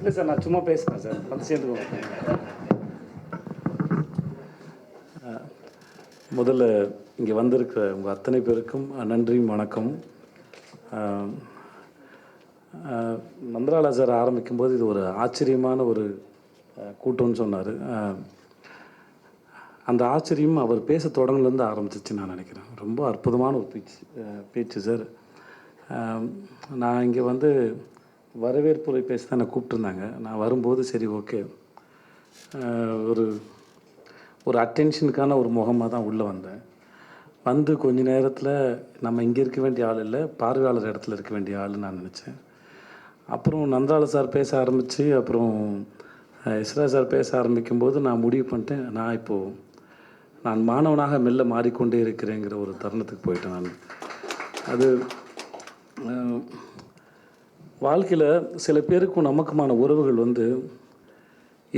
இல்லை சார், நான் சும்மா பேசுகிறேன் சார், வந்து சேர்ந்துக்கோங்க. முதல்ல இங்கே வந்திருக்கிற உங்கள் அத்தனை பேருக்கும் நன்றியும் வணக்கம். மந்திராலா சார் ஆரம்பிக்கும்போது இது ஒரு ஆச்சரியமான ஒரு கூட்டம்னு சொன்னார். அந்த ஆச்சரியம் அவர் பேச தொடங்கிலேருந்து ஆரம்பிச்சிச்சு நான் நினைக்கிறேன். ரொம்ப அற்புதமான ஒரு பேச்சு சார். நான் இங்கே வந்து வரவேற்புரை பேச தான் என்னை கூப்பிட்டுருந்தாங்க. நான் வரும்போது சரி ஓகே, ஒரு அட்டென்ஷனுக்கான ஒரு முகமாக தான் உள்ளே வந்தேன். வந்து கொஞ்ச நேரத்தில் நம்ம இங்கே இருக்க வேண்டிய ஆள் இல்லை, பார்வையாளர் இடத்துல இருக்க வேண்டிய ஆள்னு நான் நினச்சேன். அப்புறம் நந்தாள சார் பேச ஆரம்பித்து, அப்புறம் இஸ்ரா சார் பேச ஆரம்பிக்கும்போது நான் முடிவு பண்ணிட்டேன், நான் மாணவனாக மெல்ல மாறிக்கொண்டே இருக்கிறேங்கிற ஒரு தருணத்துக்கு போயிட்டேன். நான் அது வாழ்க்கையில் சில பேருக்கும் நமக்குமான உறவுகள் வந்து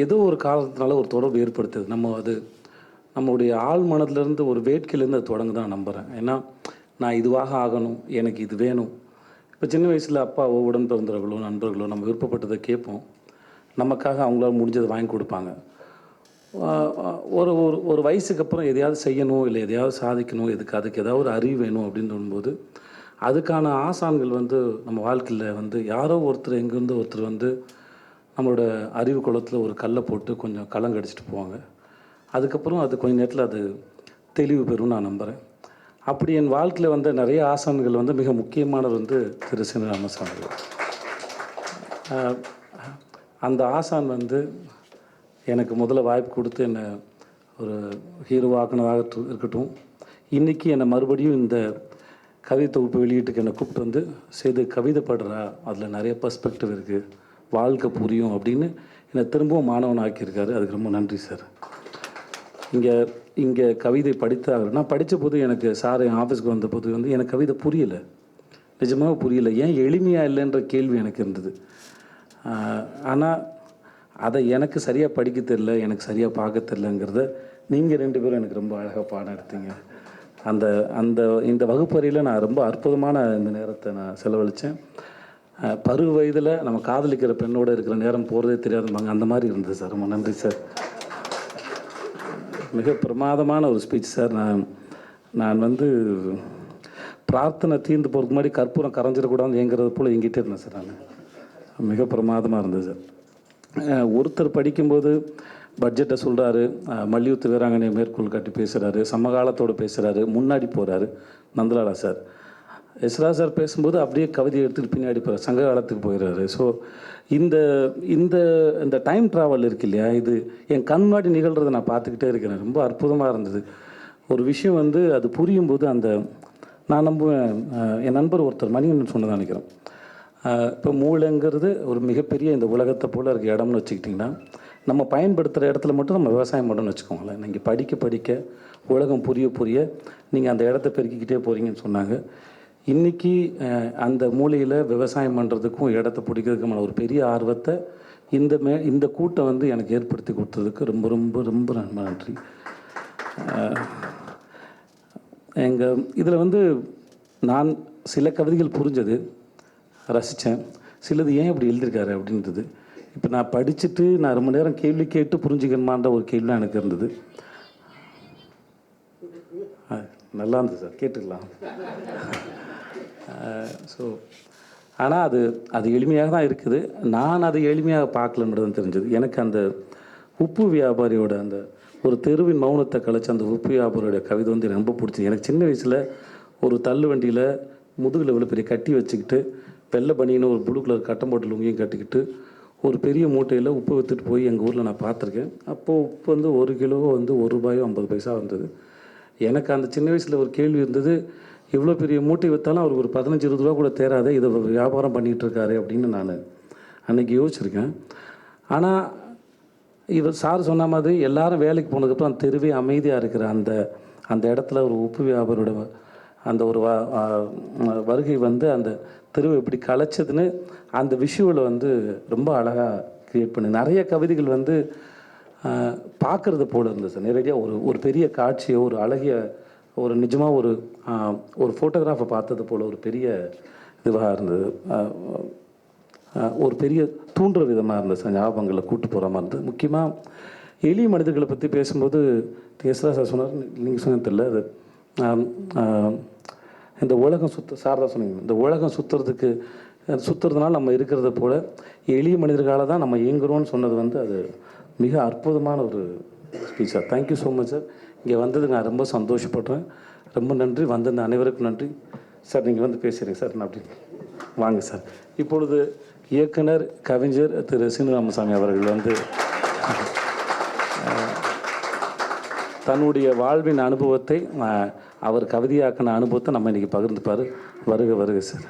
ஏதோ ஒரு காரணத்தினால ஒரு தொடர்பு ஏற்படுத்துது. நம்மளுடைய ஆள் மனதிலேருந்து ஒரு வேட்கையிலேருந்து அது தொடங்க தான் நம்புகிறேன். ஏன்னா நான் இதுவாக ஆகணும், எனக்கு இது வேணும். இப்போ சின்ன வயசில் அப்பாவோ உடன் பிறந்தவர்களோ நண்பர்களோ நம்ம விருப்பப்பட்டதை கேட்போம், நமக்காக அவங்களால முடிஞ்சதை வாங்கி கொடுப்பாங்க. ஒரு ஒரு ஒரு வயசுக்கு அப்புறம் எதையாவது செய்யணும், இல்லை எதையாவது சாதிக்கணும், அதுக்கு ஏதாவது ஒரு அறிவு வேணும் அப்படின்னு சொல்லும்போது அதுக்கான ஆசான்கள் வந்து நம்ம வாழ்க்கையில் வந்து யாரோ ஒருத்தர் எங்கேருந்து ஒருத்தர் வந்து நம்மளோட அறிவு குளத்தில் ஒரு கல்லை போட்டு கொஞ்சம் கடிச்சிட்டு போவாங்க. அதுக்கப்புறம் அது கொஞ்சம் நேரத்தில் அது தெளிவு பெறும் நான் நம்புகிறேன். அப்படி என் வாழ்க்கையில் வந்து நிறைய ஆசான்கள் வந்து மிக முக்கியமானவர் வந்து திரு சின்ன ராமசாமி. அந்த ஆசான் வந்து எனக்கு முதல்ல வாய்ப்பு கொடுத்து என்னை ஒரு ஹீரோவாக்குனதாக இருக்கட்டும், இன்றைக்கி என்னை மறுபடியும் இந்த கவிதை தொகுப்பு வெளியீட்டுக்கு என்னை கூப்பிட்டு வந்து செய்து கவிதை படுறா, அதில் நிறைய பர்ஸ்பெக்டிவ் இருக்குது, வாழ்க்கை புரியும் அப்படின்னு என்னை திரும்பவும் மாணவன் ஆக்கியிருக்காரு. அதுக்கு ரொம்ப நன்றி சார். இங்கே கவிதை படித்தாக நான் படித்த போது எனக்கு சார் என் ஆஃபீஸ்க்கு வந்த போது வந்து எனக்கு கவிதை புரியலை, நிஜமாக புரியலை. ஏன் எளிமையாக இல்லைன்ற கேள்வி எனக்கு இருந்தது. ஆனால் அதை எனக்கு சரியாக படிக்க தெரில, எனக்கு சரியாக பார்க்க தெரிலங்கிறத நீங்கள் 2 பேரும் எனக்கு ரொம்ப அழகாக பாடம் எடுத்தீங்க. இந்த வகுப்பறையில் நான் ரொம்ப அற்புதமான இந்த நேரத்தை நான் செலவழித்தேன். பருவ வயதில் நம்ம காதலிக்கிற பெண்ணோடு இருக்கிற நேரம் போகிறதே தெரியாதும்பாங்க, அந்த மாதிரி இருந்தது சார். ரொம்ப நன்றி சார். மிக பிரமாதமான ஒரு ஸ்பீச் சார். நான் வந்து பிரார்த்தனை தீர்ந்து போகிறதுக்கு முன்னாடி கற்பூரம் கரைஞ்சிடக்கூடாதுன்னு ஏங்கிறது போல் எங்கிட்டே இருந்தேன் சார். நான் மிக பிரமாதமாக இருந்தது சார். ஒருத்தர் படிக்கும்போது பட்ஜெட்டை சொல்கிறாரு, மல்யுத்த வீராங்கனையை மேற்கோள் காட்டி பேசுகிறாரு, சமகாலத்தோடு பேசுகிறாரு, முன்னாடி போகிறாரு நந்தலாலா சார். எஸ்ரா சார் பேசும்போது அப்படியே கவிதையை எடுத்துகிட்டு பின்னாடி போகிறார், சங்க காலத்துக்கு போயிடுறாரு. ஸோ இந்த இந்த இந்த டைம் ட்ராவல் இருக்கு இல்லையா, இது என் கண் முன்னாடி நிகழ்கிறத நான் பார்த்துக்கிட்டே இருக்கிறேன். ரொம்ப அற்புதமாக இருந்தது. ஒரு விஷயம் வந்து அது புரியும் போது நான் நம்புவேன். என் நண்பர் ஒருத்தர் மணிகண்டன் சொன்னதான் நினைக்கிறேன், இப்போ மூளைங்கிறது ஒரு மிகப்பெரிய இந்த உலகத்தை போல் இருக்க இடம்னு வச்சுக்கிட்டிங்கன்னா, நம்ம பயன்படுத்துகிற இடத்துல மட்டும் நம்ம விவசாயம் பண்ணணும்னு வச்சுக்கோங்களேன். நீங்கள் படிக்க உலகம் புரிய நீங்கள் அந்த இடத்த பெருக்கிக்கிட்டே போகிறீங்கன்னு சொன்னாங்க. இன்றைக்கி அந்த மூலையில் விவசாயம் பண்ணுறதுக்கும் இடத்த பிடிக்கிறதுக்குமான ஒரு பெரிய ஆர்வத்தை இந்த கூட்டம் வந்து எனக்கு ஏற்படுத்தி கொடுத்ததுக்கு ரொம்ப ரொம்ப ரொம்ப நன்றி. இதில் வந்து நான் சில கவிதைகள் புரிஞ்சது, ரசித்தேன். சிலது ஏன் இப்படி எழுதியிருக்காரு அப்படின்றது. இப்போ நான் படிச்சுட்டு நான் ரொம்ப நேரம் கேள்வி கேட்டு புரிஞ்சுக்கணுமான்ற ஒரு கேள்விலாம் எனக்கு இருந்தது. நல்லா இருந்தது சார், கேட்டுக்கலாம். ஸோ ஆனால் அது எளிமையாக தான் இருக்குது. நான் அதை எளிமையாக பார்க்கலன்றது தெரிஞ்சது. எனக்கு அந்த உப்பு வியாபாரியோட அந்த ஒரு தெருவின் மௌனத்தை கழிச்சு அந்த உப்பு வியாபாரியோட கவிதை வந்து எனக்கு ரொம்ப பிடிச்சிது. எனக்கு சின்ன வயசில் ஒரு தள்ளு வண்டியில் முதுகில் இவ்வளோ பெரிய கட்டி வச்சுக்கிட்டு வெள்ளை பனின்னு ஒரு ப்ளூ கலர் கட்டம் போட்டு லுங்கியும் கட்டிக்கிட்டு ஒரு பெரிய மூட்டையில் உப்பு விற்றுட்டு போய் எங்கள் ஊரில் நான் பார்த்துருக்கேன். அப்போது உப்பு வந்து 1 கிலோ வந்து ₹1.50 வந்தது. எனக்கு அந்த சின்ன வயசில் ஒரு கேள்வி இருந்தது, இவ்வளோ பெரிய மூட்டை விற்றாலும் அவருக்கு ஒரு 15-20 ரூபா கூட தேராதே, இதை வியாபாரம் பண்ணிகிட்டு இருக்காரு அப்படின்னு நான் அன்றைக்கி யோசிச்சிருக்கேன். ஆனால் இவர் சார் சொன்ன மாதிரி எல்லாரும் வேலைக்கு போனதுக்கப்புறம் அந்த தெருவே அமைதியாக இருக்கிற அந்த இடத்துல ஒரு உப்பு வியாபாரோட அந்த ஒரு வருகை வந்து அந்த தெருவை எப்படி கலைச்சதுன்னு அந்த விஷுவலை வந்து ரொம்ப அழகாக க்ரியேட் பண்ணி நிறைய கவிதைகள் வந்து பார்க்குறது போல் இருந்தது சார். நேரடியாக ஒரு பெரிய காட்சியோ ஒரு அழகிய ஒரு நிஜமாக ஒரு ஃபோட்டோகிராஃபை பார்த்தது போல் ஒரு பெரிய இதுவாக இருந்தது. ஒரு பெரிய தூண்டுற விதமாக இருந்தது சார், ஞாபகங்களை கூட்டு போகிற மாதிரி இருந்தது. முக்கியமாக எளிய மனிதர்களை பற்றி பேசும்போது தேசரா சார் சொன்னார், நீங்கள் சொன்னது தெரியல, அது இந்த உலகம் சாரதா சொன்னீங்க, இந்த உலகம் சுற்றுறதுனால நம்ம இருக்கிறத போல் எளிய மனிதர்களால் தான் நம்ம இயங்குறோம்னு சொன்னது வந்து அது மிக அற்புதமான ஒரு speech sir. Thank you so much sir. இங்கே வந்தது நான் ரொம்ப சந்தோஷப்படுறேன். ரொம்ப நன்றி. வந்திருந்த அனைவருக்கும் நன்றி சார். நீங்கள் வந்து பேசுகிறீங்க சார், நான் அப்படி வாங்க சார். இப்பொழுது இயக்குனர் கவிஞர் திரு சீனிவாசசாமி அவர்கள் வந்து தன்னுடைய வாழ்வின் அனுபவத்தை, அவர் கவிதையாக்கின அனுபவத்தை நம்ம இன்றைக்கி பகிர்ந்துப்பார். வருக வருக சார்.